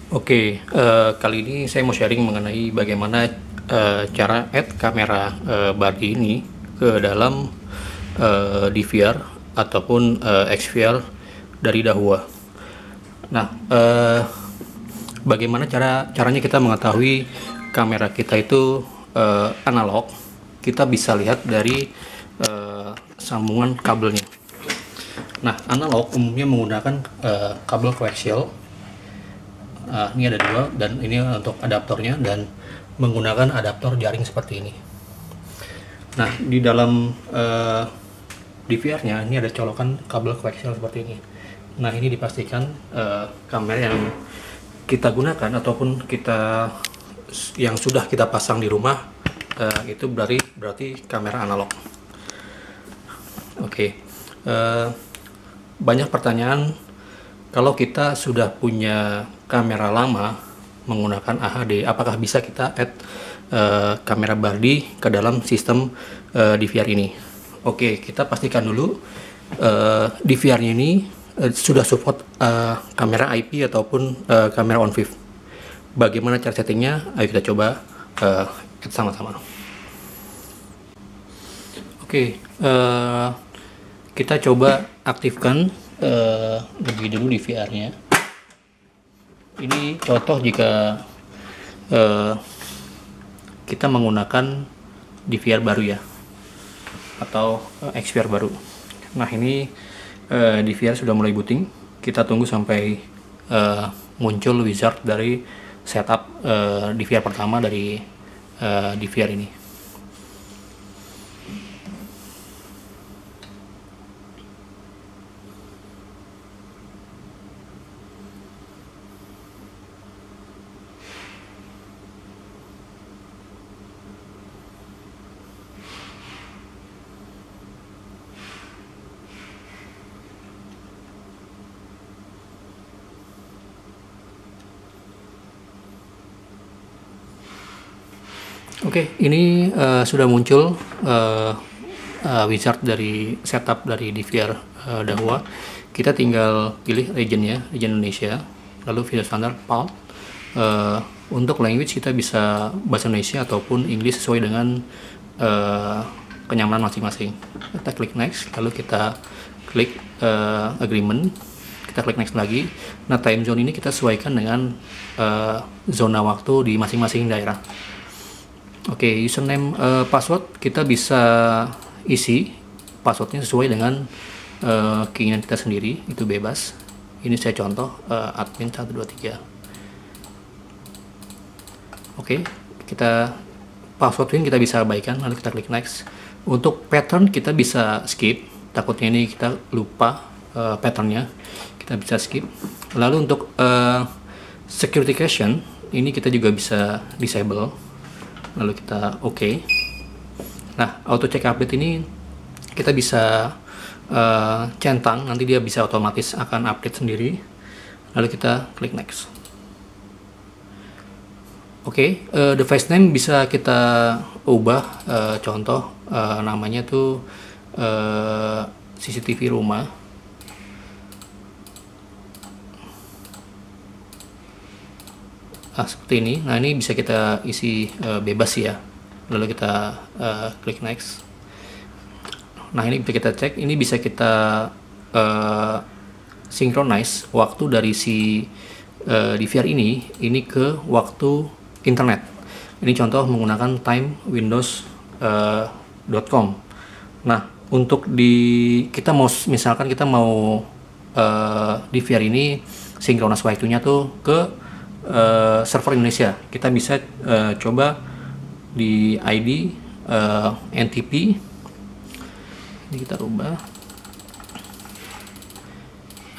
Kali ini saya mau sharing mengenai bagaimana cara add kamera body ini ke dalam DVR ataupun XVR dari Dahua. Nah, bagaimana caranya kita mengetahui kamera kita itu analog? Kita bisa lihat dari sambungan kabelnya. Nah, analog umumnya menggunakan kabel koaksial. Ini ada dua, dan ini untuk adaptornya, dan menggunakan adaptor jaring seperti ini. Nah, di dalam DVR-nya ini ada colokan kabel koaksial seperti ini. Nah, ini dipastikan kamera yang kita gunakan ataupun yang sudah kita pasang di rumah itu berarti kamera analog. Banyak pertanyaan, kalau kita sudah punya kamera lama menggunakan AHD, apakah bisa kita add kamera body ke dalam sistem DVR ini? Kita pastikan dulu DVR-nya ini sudah support kamera IP ataupun kamera on-fif. Bagaimana cara settingnya? Ayo kita coba add sama-sama. Kita coba aktifkan lebih dulu DVR-nya. Ini contoh jika kita menggunakan DVR baru ya, atau XVR baru. Nah, ini DVR sudah mulai booting. Kita tunggu sampai muncul wizard dari setup DVR pertama dari DVR ini. Ini sudah muncul wizard dari setup dari DVR Dahua. Kita tinggal pilih region Indonesia, lalu video standar PAL. Untuk language kita bisa bahasa Indonesia ataupun Inggris sesuai dengan kenyamanan masing-masing. Kita klik next, lalu kita klik agreement, kita klik next lagi. Nah, time zone ini kita sesuaikan dengan zona waktu di masing-masing daerah. Username password kita bisa isi passwordnya sesuai dengan keinginan kita sendiri, itu bebas. Ini saya contoh admin 123. Kita password ini kita bisa abaikan, lalu kita klik next. Untuk pattern kita bisa skip, takutnya ini kita lupa patternnya, kita bisa skip. Lalu untuk security caching ini kita juga bisa disable, lalu kita Nah, auto check update ini kita bisa centang, nanti dia bisa otomatis akan update sendiri, lalu kita klik next. Device name bisa kita ubah, contoh namanya tuh CCTV rumah. Seperti ini. Nah, ini bisa kita isi bebas ya, lalu kita klik next. Nah, ini bisa kita cek, ini bisa kita synchronize waktu dari si DVR ini ke waktu internet. Ini contoh menggunakan timewindows.com. Nah, untuk misalkan kita mau DVR ini synchronize waktunya tuh ke server Indonesia, kita bisa coba di ID NTP. Ini kita rubah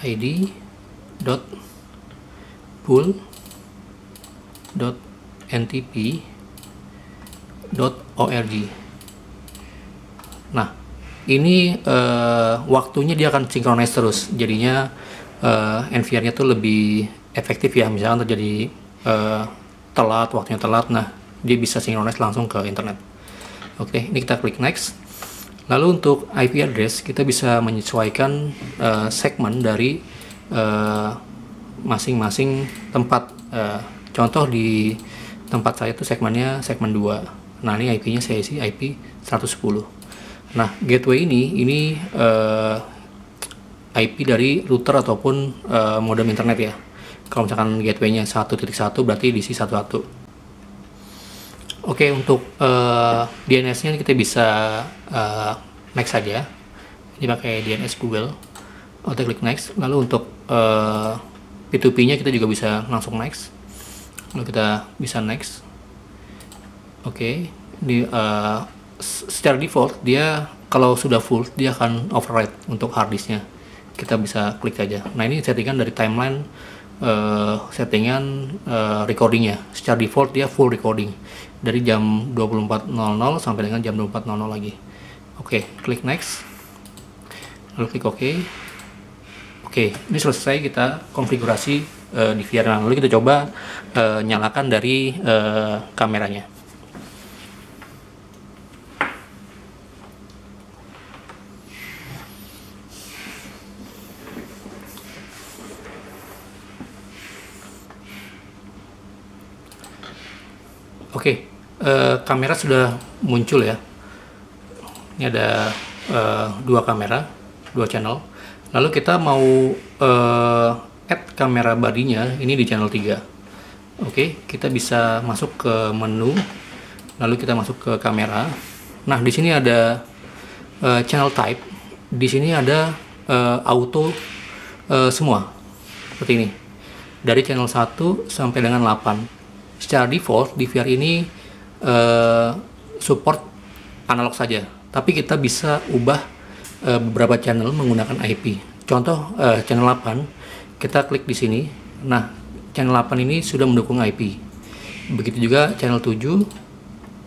id.pool.ntp.org. Nah, ini waktunya dia akan synchronize terus, jadinya NVR-nya tuh lebih efektif ya. Misalkan terjadi waktunya telat, nah dia bisa synchronize langsung ke internet. Ini kita klik next. Lalu untuk IP address kita bisa menyesuaikan segmen dari masing-masing tempat Contoh di tempat saya itu segmennya segmen 2. Nah, ini IP-nya saya isi IP 110. Nah, gateway ini IP dari router ataupun modem internet ya. Kalau misalkan gateway-nya 1.1 berarti diisi 11. Oke, untuk DNS-nya kita bisa next saja. Ini pakai DNS Google. Kita klik next. Lalu untuk P2P-nya kita juga bisa langsung next. Lalu kita bisa next. Oke, secara default dia kalau sudah full dia akan override untuk harddisknya. Kita bisa klik aja. Nah, ini settingan dari timeline, settingan recordingnya. Secara default dia full recording dari jam 24.00 sampai dengan jam 24.00 lagi. Oke, klik next. Lalu klik OK. Oke, ini selesai kita konfigurasi di VR. Lalu kita coba nyalakan dari kameranya. Oke, kamera sudah muncul ya. Ini ada dua kamera, dua channel. Lalu kita mau add kamera bodinya ini di channel 3. Oke, kita bisa masuk ke menu, lalu kita masuk ke kamera. Nah, di sini ada channel type. Di sini ada auto semua seperti ini. Dari channel 1 sampai dengan 8. Secara default di VR ini support analog saja, tapi kita bisa ubah beberapa channel menggunakan IP. Contoh channel 8, kita klik di sini. Nah, channel 8 ini sudah mendukung IP. Begitu juga channel 7,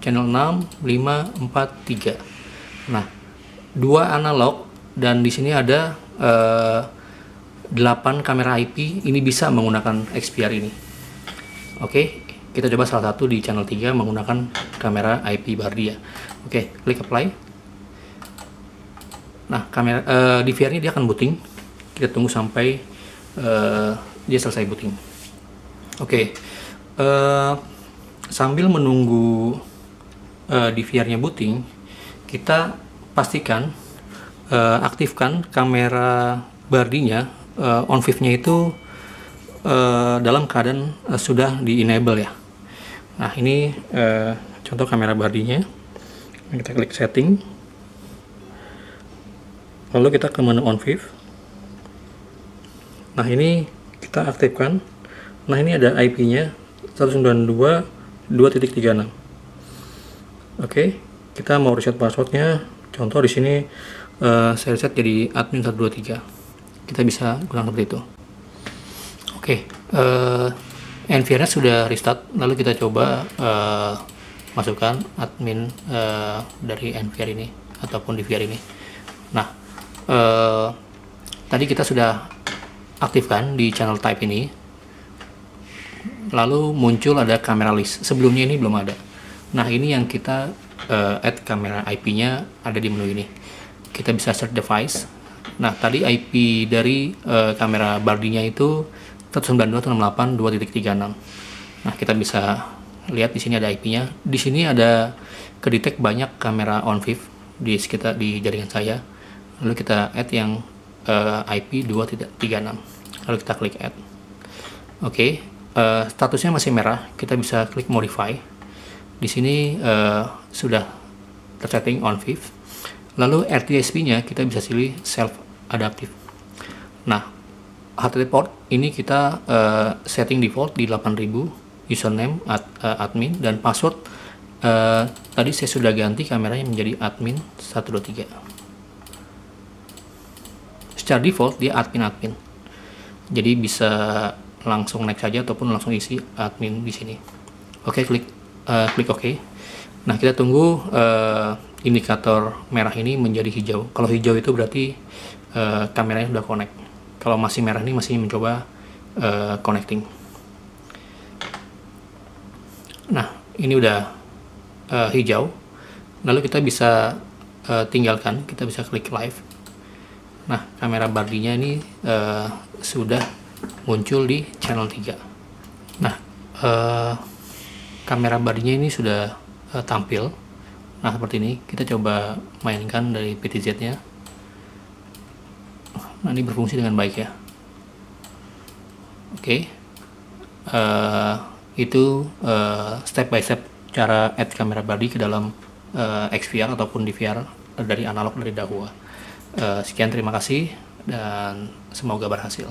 channel 6, 5, 4, 3. Nah, dua analog dan di sini ada 8 kamera IP ini bisa menggunakan XPR ini. Oke, kita coba salah satu di channel 3 menggunakan kamera IP Bardia. Oke, klik apply. Nah, kamera di VR ini dia akan booting. Kita tunggu sampai dia selesai booting. Oke, sambil menunggu di VR-nya booting, kita pastikan aktifkan kamera Bardinya, on vive-nya itu dalam keadaan sudah di enable ya. Nah, ini contoh kamera bodinya. Kita klik setting, lalu kita ke menu on vive. Nah, ini kita aktifkan. Nah, ini ada IP-nya 192.2.36. Oke, kita mau reset passwordnya. Contoh di sini saya reset jadi admin 123. Kita bisa gunakan seperti itu. Oke, NVR sudah restart, lalu kita coba masukkan admin dari NVR ini ataupun di VR ini. Nah, tadi kita sudah aktifkan di channel type ini, lalu muncul ada kamera list. Sebelumnya ini belum ada. Nah, ini yang kita add kamera IP-nya ada di menu ini. Kita bisa search device. Nah, tadi IP dari kamera Bardinya itu 192.168.2.36. Nah, kita bisa lihat di sini ada IP-nya. Di sini ada kedetek banyak kamera on vive di sekitar di jaringan saya. Lalu kita add yang IP 2.36. Lalu kita klik add. Oke, statusnya masih merah. Kita bisa klik modify. Di sini sudah tersetting on vive. Lalu RTSP-nya kita bisa pilih self adaptive. Nah, HTTP port ini kita setting default di 8000, username admin, dan password tadi saya sudah ganti kameranya menjadi admin 123. Secara default dia admin, jadi bisa langsung next saja ataupun langsung isi admin di sini. Oke, klik OK. Nah, kita tunggu indikator merah ini menjadi hijau. Kalau hijau itu berarti kameranya sudah connect. Kalau masih merah ini masih mencoba connecting. Nah, ini udah hijau. Lalu kita bisa tinggalkan, kita bisa klik live. Nah, kamera Bardinya ini sudah muncul di channel 3. Nah, kamera bodinya ini sudah tampil. Nah, seperti ini. Kita coba mainkan dari PTZ-nya. Nah, ini berfungsi dengan baik ya. Oke. Itu step by step cara add kamera body ke dalam XVR ataupun DVR dari analog dari Dahua. Sekian, terima kasih dan semoga berhasil.